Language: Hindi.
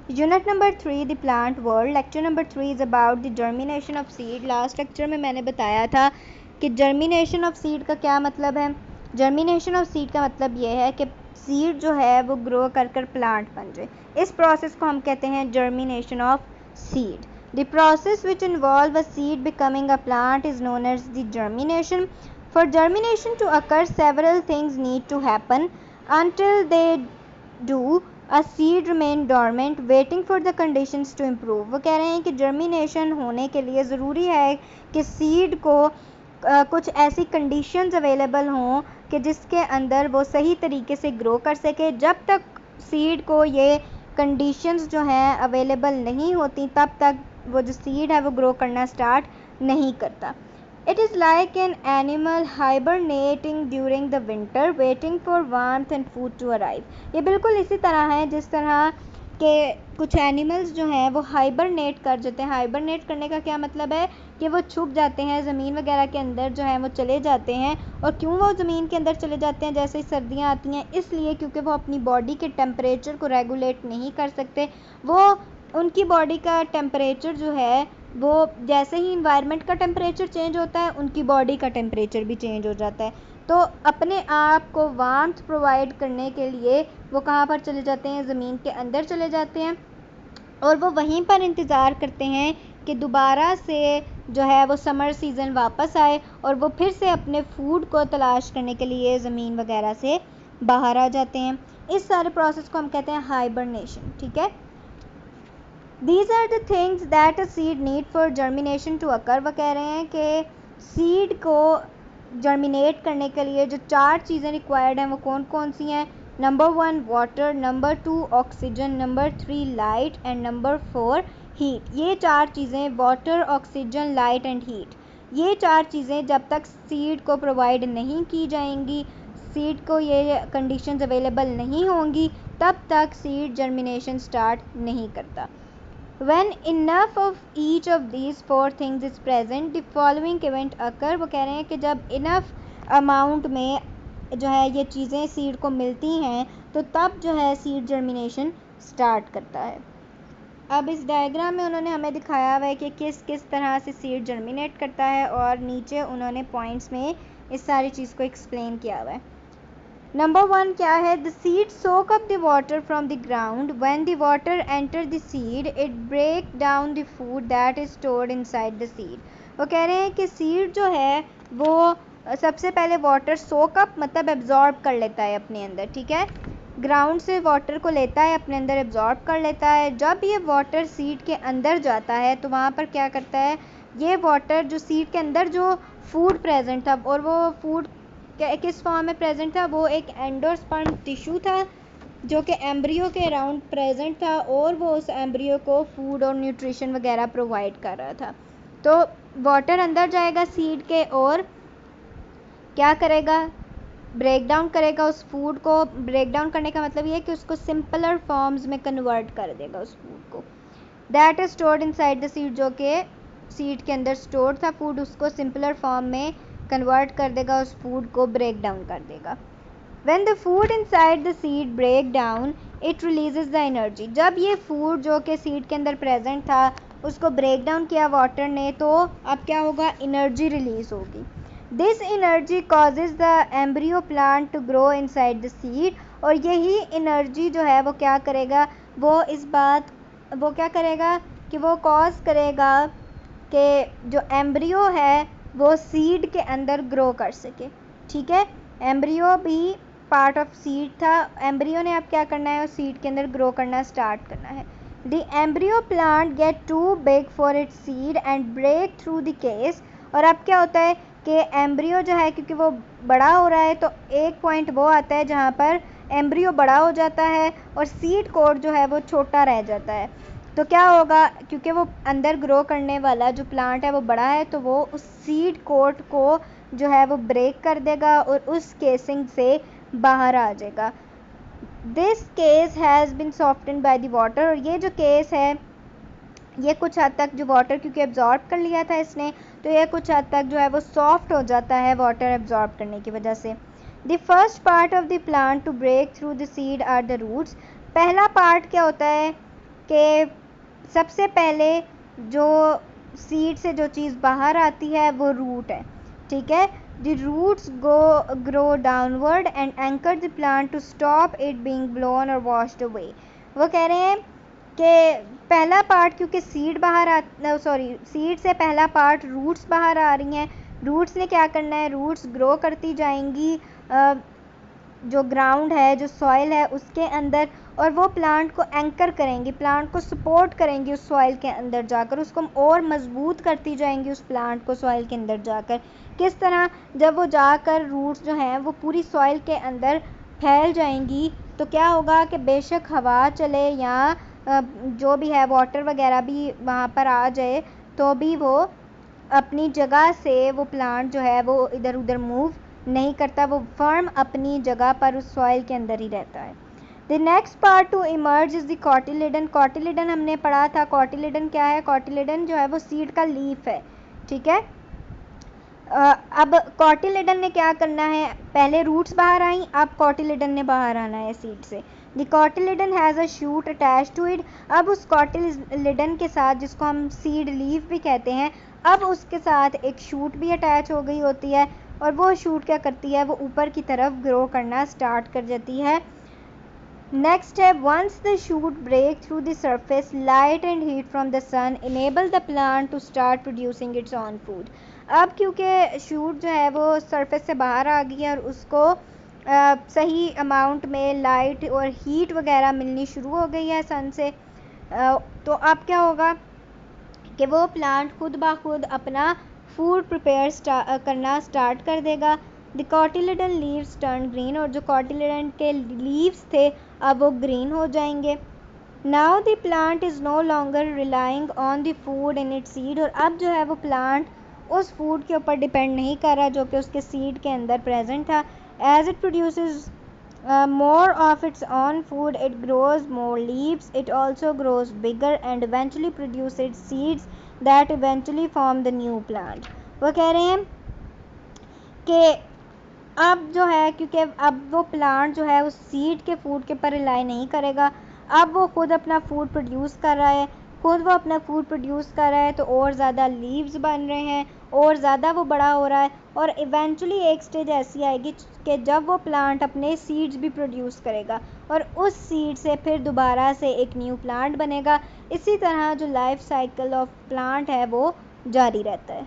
Unit number 3 the plant world. Lecture number 3 is about the germination of seed. Last lecture में मैंने बताया था कि जर्मिनेशन ऑफ सीड का क्या मतलब है। जर्मिनेशन ऑफ सीड का मतलब ये है कि सीड जो है वो ग्रो कर कर प्लांट बन जाए। इस प्रोसेस को हम कहते हैं germination of seed. The process which involve a seed becoming a plant is known as the germination. For germination to occur several things need to happen until they do a seed remain dormant waiting for the conditions to improve। वो कह रहे हैं कि जर्मिनेशन होने के लिए ज़रूरी है कि सीड को कुछ ऐसी कंडीशंस अवेलेबल हों कि जिसके अंदर वो सही तरीके से ग्रो कर सके। जब तक सीड को ये कंडीशंस जो हैं अवेलेबल नहीं होती तब तक वो जो सीड है वो ग्रो करना स्टार्ट नहीं करता। It is like an animal hibernating during the winter waiting for warmth and food to arrive। ये बिल्कुल इसी तरह है जिस तरह के कुछ एनिमल्स जो हैं वो हाइबरनेट कर जाते हैं। हाइबरनेट करने का क्या मतलब है कि वो छुप जाते हैं ज़मीन वगैरह के अंदर जो है वो चले जाते हैं। और क्यों वो ज़मीन के अंदर चले जाते हैं जैसे ही सर्दियाँ आती हैं, इसलिए क्योंकि वो अपनी बॉडी के टेम्परेचर को रेगुलेट नहीं कर सकते। वो उनकी बॉडी का टेम्परेचर जो है वो जैसे ही इन्वायरमेंट का टेम्परेचर चेंज होता है उनकी बॉडी का टेम्परेचर भी चेंज हो जाता है। तो अपने आप को वार्मथ प्रोवाइड करने के लिए वो कहाँ पर चले जाते हैं, ज़मीन के अंदर चले जाते हैं और वो वहीं पर इंतज़ार करते हैं कि दोबारा से जो है वो समर सीज़न वापस आए और वो फिर से अपने फूड को तलाश करने के लिए ज़मीन वगैरह से बाहर आ जाते हैं। इस सारे प्रोसेस को हम कहते हैं हाइबरनेशन। ठीक है, These are the things that a seed need for germination to occur। वो कह रहे हैं कि सीड को जर्मिनेट करने के लिए जो 4 चीज़ें रिक्वायर्ड हैं वो कौन कौन सी हैं। Number 1 water, number 2 oxygen, number 3 light and number 4 heat. ये 4 चीज़ें water, oxygen, light and heat, ये 4 चीज़ें जब तक सीड को प्रोवाइड नहीं की जाएंगी, सीड को ये कंडीशंस अवेलेबल नहीं होंगी, तब तक सीड जर्मिनेशन स्टार्ट नहीं करता। When enough of each of these 4 things is present, the following event occur। वो कह रहे हैं कि जब enough amount में जो है ये चीज़ें सीड को मिलती हैं तो तब जो है सीड जर्मिनेशन स्टार्ट करता है। अब इस डायग्राम में उन्होंने हमें दिखाया हुआ है कि किस किस तरह से सीड जर्मिनेट करता है और नीचे उन्होंने पॉइंट्स में इस सारी चीज़ को एक्सप्लेन किया हुआ है। नंबर 1 क्या है, the seed soak up the water from the ground. When the water enter the seed it break down the food that is stored inside the seed. वो कह रहे हैं कि सीड जो है वो सबसे पहले वाटर सोक अप मतलब एब्जॉर्ब कर लेता है अपने अंदर। ठीक है, ग्राउंड से वाटर को लेता है अपने अंदर, एब्जॉर्ब कर लेता है। जब ये वाटर सीड के अंदर जाता है तो वहाँ पर क्या करता है, ये वाटर जो सीड के अंदर जो फूड प्रेजेंट था और वो फूड किस फॉर्म में प्रेजेंट था, वो एक एंडोस्पर्म टिश्यू था जो कि एम्ब्रियो के अराउंड प्रेजेंट था और वो उस एम्ब्रियो को फूड और न्यूट्रिशन वगैरह प्रोवाइड कर रहा था। तो वाटर अंदर जाएगा सीड के और क्या करेगा, ब्रेक डाउन करेगा उस फूड को। ब्रेक डाउन करने का मतलब ये है कि उसको सिंपलर फॉर्म्स में कन्वर्ट कर देगा उस फूड को। That is stored inside the seed, जो कि सीड के अंदर स्टोर्ड था फूड, उसको सिंपलर फॉर्म में कन्वर्ट कर देगा, उस फूड को ब्रेक डाउन कर देगा। When the food inside the seed break down, it releases the energy। जब ये फूड जो कि सीड के अंदर प्रेजेंट था उसको ब्रेक डाउन किया वाटर ने, तो अब क्या होगा, एनर्जी रिलीज होगी। This energy causes the embryo plant to grow inside the seed. और यही एनर्जी जो है वो क्या करेगा, वो क्या करेगा कि वो कॉज करेगा कि जो एम्ब्रियो है वो सीड के अंदर ग्रो कर सके। ठीक है, एम्ब्रियो भी पार्ट ऑफ सीड था, एम्ब्रियो ने अब क्या करना है, उस सीड के अंदर ग्रो करना स्टार्ट करना है। The embryo plant get too big for its seed and break through the case. और अब क्या होता है कि एम्ब्रियो जो है क्योंकि वो बड़ा हो रहा है तो एक पॉइंट वो आता है जहाँ पर एम्ब्रियो बड़ा हो जाता है और सीड कोट जो है वो छोटा रह जाता है। तो क्या होगा, क्योंकि वो अंदर ग्रो करने वाला जो प्लांट है वो बड़ा है तो वो उस सीड कोट को जो है वो ब्रेक कर देगा और उस केसिंग से बाहर आ जाएगा। This case has been soften by the water. और ये जो केस है ये कुछ हद तक जो वाटर क्योंकि एब्जॉर्ब कर लिया था इसने, तो ये कुछ हद तक जो है वो सॉफ्ट हो जाता है वाटर एब्जॉर्ब करने की वजह से। The first part of the plant to break through the seed are the roots. पहला पार्ट क्या होता है कि सबसे पहले जो सीड से जो चीज़ बाहर आती है वो रूट है, ठीक है। The roots grow downward and anchor the plant to stop it being blown और वॉश्ड अवे। वो कह रहे हैं कि पहला पार्ट, क्योंकि सीड सीड से पहला पार्ट रूट्स बाहर आ रही हैं, रूट्स ने क्या करना है, रूट्स ग्रो करती जाएंगी जो ग्राउंड है, जो सॉइल है उसके अंदर, और वो प्लांट को एंकर करेंगी, प्लांट को सपोर्ट करेंगी उस सॉइल के अंदर जाकर, उसको और मजबूत करती जाएंगी उस प्लांट को सॉइल के अंदर जाकर। किस तरह, जब वो जाकर रूट्स जो हैं वो पूरी सॉइल के अंदर फैल जाएंगी तो क्या होगा कि बेशक हवा चले या जो भी है वाटर वगैरह भी वहाँ पर आ जाए तो भी वो अपनी जगह से, वो प्लांट जो है वो इधर उधर मूव नहीं करता, वो फर्म अपनी जगह पर उस सॉइल के अंदर ही रहता है। The next part two emerge is the cotyledon. Cotyledon हमने पढ़ा था, कॉटिलिडन क्या है, कॉटिलिडन जो है वो सीड का लीफ है, ठीक है। अब कॉटिलिडन ने क्या करना है, पहले रूट्स बाहर आई, अब कॉटिलिडन ने बाहर आना है सीड से। The cotyledon has a shoot attached to it. अब उस कॉटिलिडन के साथ, जिसको हम सीड लीफ भी कहते हैं, अब उसके साथ एक शूट भी अटैच हो गई होती है, और वो शूट क्या करती है, वो ऊपर की तरफ ग्रो करना स्टार्ट कर जाती है। नेक्स्ट है, once the shoot break through the surface, light and heat from the sun enable the plant to start producing its own food. अब क्योंकि शूट जो है वो सरफेस से बाहर आ गई है और उसको सही अमाउंट में लाइट और हीट वगैरह मिलनी शुरू हो गई है सन से, तो अब क्या होगा कि वो प्लांट खुद ब खुद अपना फूड प्रिपेयर करना स्टार्ट कर देगा। The cotyledon leaves turn green, और जो कॉटिलिडन के लीव्स थे अब वो ग्रीन हो जाएंगे। Now the plant is no longer relying on the food in its seed, और अब जो है वो प्लांट उस फूड के ऊपर डिपेंड नहीं कर रहा जो कि उसके सीड के अंदर प्रेजेंट था। As it produces more of its own food, it grows more leaves, it also grows bigger and eventually produces seeds that eventually form the new plant। वो कह रहे हैं कि अब जो है, क्योंकि अब वो प्लांट जो है उस सीड के फूड के ऊपर रिलाई नहीं करेगा, अब वो खुद अपना फूड प्रोड्यूस कर रहा है, खुद वो अपना फूड प्रोड्यूस कर रहा है, तो और ज़्यादा लीव्स बन रहे हैं और ज़्यादा वो बड़ा हो रहा है, और इवेंचुअली एक स्टेज ऐसी आएगी कि जब वो प्लांट अपने सीड्स भी प्रोड्यूस करेगा और उस सीड से फिर दोबारा से एक न्यू प्लांट बनेगा। इसी तरह जो लाइफ साइकिल ऑफ प्लांट है वो जारी रहता है।